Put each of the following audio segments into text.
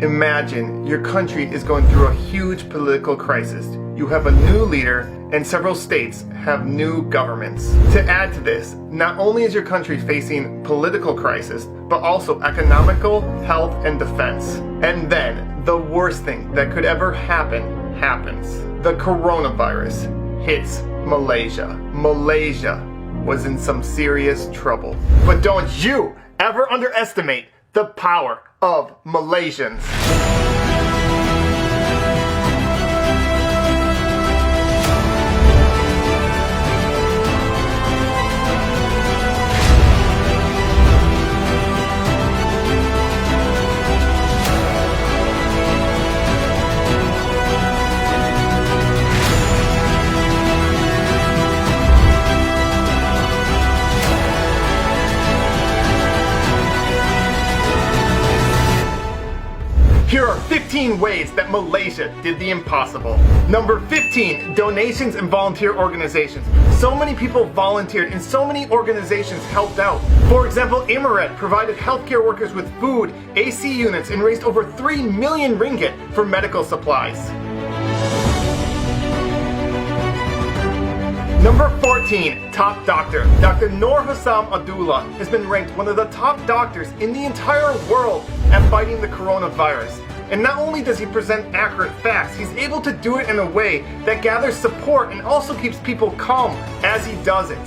Imagine your country is going through a huge political crisis. You have a new leader and several states have new governments. To add to this, not only is your country facing political crisis, but also economical, health, and defense. And then, the worst thing that could ever happen happens. The coronavirus hits Malaysia. Malaysia was in some serious trouble. But don't you ever underestimate the power of Malaysians. Here are 15 ways that Malaysia did the impossible. Number 15, donations and volunteer organizations. So many people volunteered and so many organizations helped out. For example, Emirat provided healthcare workers with food, AC units, and raised over 3 million ringgit for medical supplies. Number 14, top doctor. Dr. Noor Hassam Abdullah has been ranked one of the top doctors in the entire world at fighting the coronavirus. And not only does he present accurate facts, he's able to do it in a way that gathers support and also keeps people calm as he does it.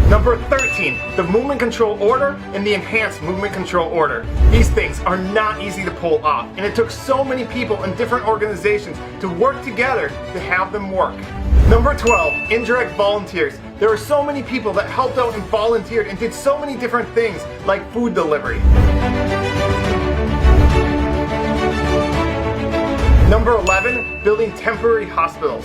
Number 13, the movement control order and the enhanced movement control order. These things are not easy to pull off, and it took so many people in different organizations to work together to have them work. Number 12, indirect volunteers. There are so many people that helped out and volunteered and did so many different things like food delivery. Number 11, building temporary hospitals.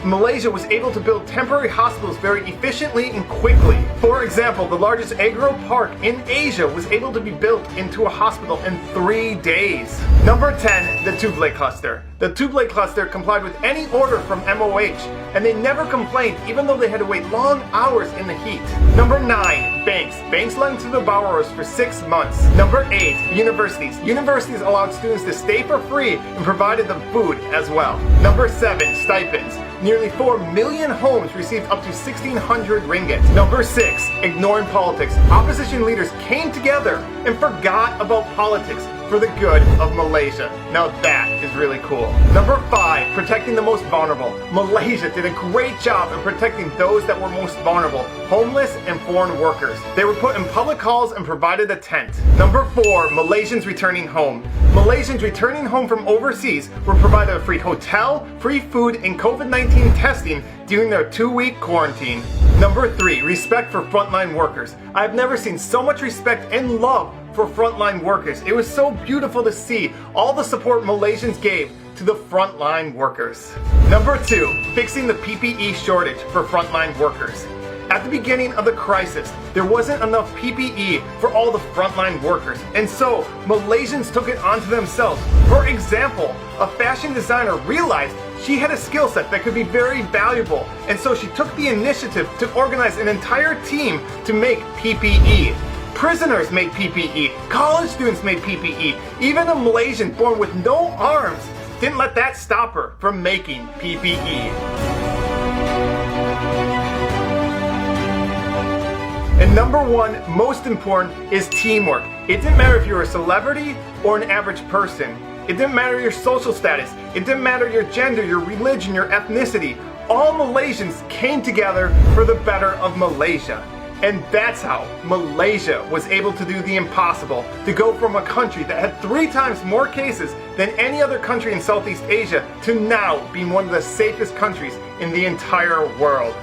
Malaysia was able to build temporary hospitals very efficiently and quickly. For example, the largest agro park in Asia was able to be built into a hospital in 3 days. Number 10, the Tubelay cluster. The Tubelay cluster complied with any order from MOH, and they never complained even though they had to wait long hours in the heat. Number 9, banks. Banks lent to the borrowers for 6 months. Number 8, universities. Universities allowed students to stay for free and provided them food as well. Number 7, stipends. Nearly 4 million homes received up to 1,600 ringgit. Number 6, ignoring politics. Opposition leaders came together and forgot about politics for the good of Malaysia. Now that is really cool. Number 5, protecting the most vulnerable. Malaysia did a great job in protecting those that were most vulnerable, homeless and foreign workers. They were put in public halls and provided a tent. Number 4, Malaysians returning home. Malaysians returning home from overseas were provided a free hotel, free food, and COVID-19 testing during their 2-week quarantine. Number 3, respect for frontline workers. I've never seen so much respect and love for frontline workers. It was so beautiful to see all the support Malaysians gave to the frontline workers. Number 2, fixing the PPE shortage for frontline workers. At the beginning of the crisis, there wasn't enough PPE for all the frontline workers, and so Malaysians took it onto themselves. For example, a fashion designer realized she had a skill set that could be very valuable, and so she took the initiative to organize an entire team to make PPE. Prisoners made PPE, college students made PPE, even a Malaysian born with no arms didn't let that stop her from making PPE. And number 1, most important, is teamwork. It didn't matter if you were a celebrity or an average person. It didn't matter your social status. It didn't matter your gender, your religion, your ethnicity. All Malaysians came together for the better of Malaysia. And that's how Malaysia was able to do the impossible, to go from a country that had 3 times more cases than any other country in Southeast Asia to now being one of the safest countries in the entire world.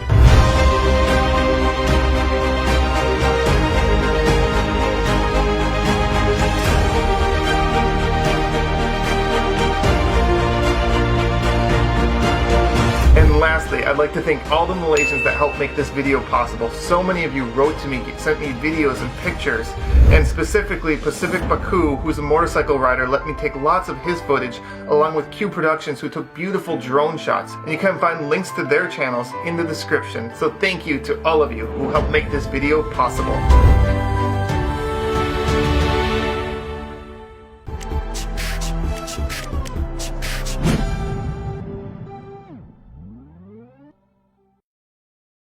And lastly, I'd like to thank all the Malaysians that helped make this video possible. So many of you wrote to me, sent me videos and pictures, and specifically Pacific Baku, who's a motorcycle rider, let me take lots of his footage, along with Q Productions, who took beautiful drone shots. And you can find links to their channels in the description. So thank you to all of you who helped make this video possible.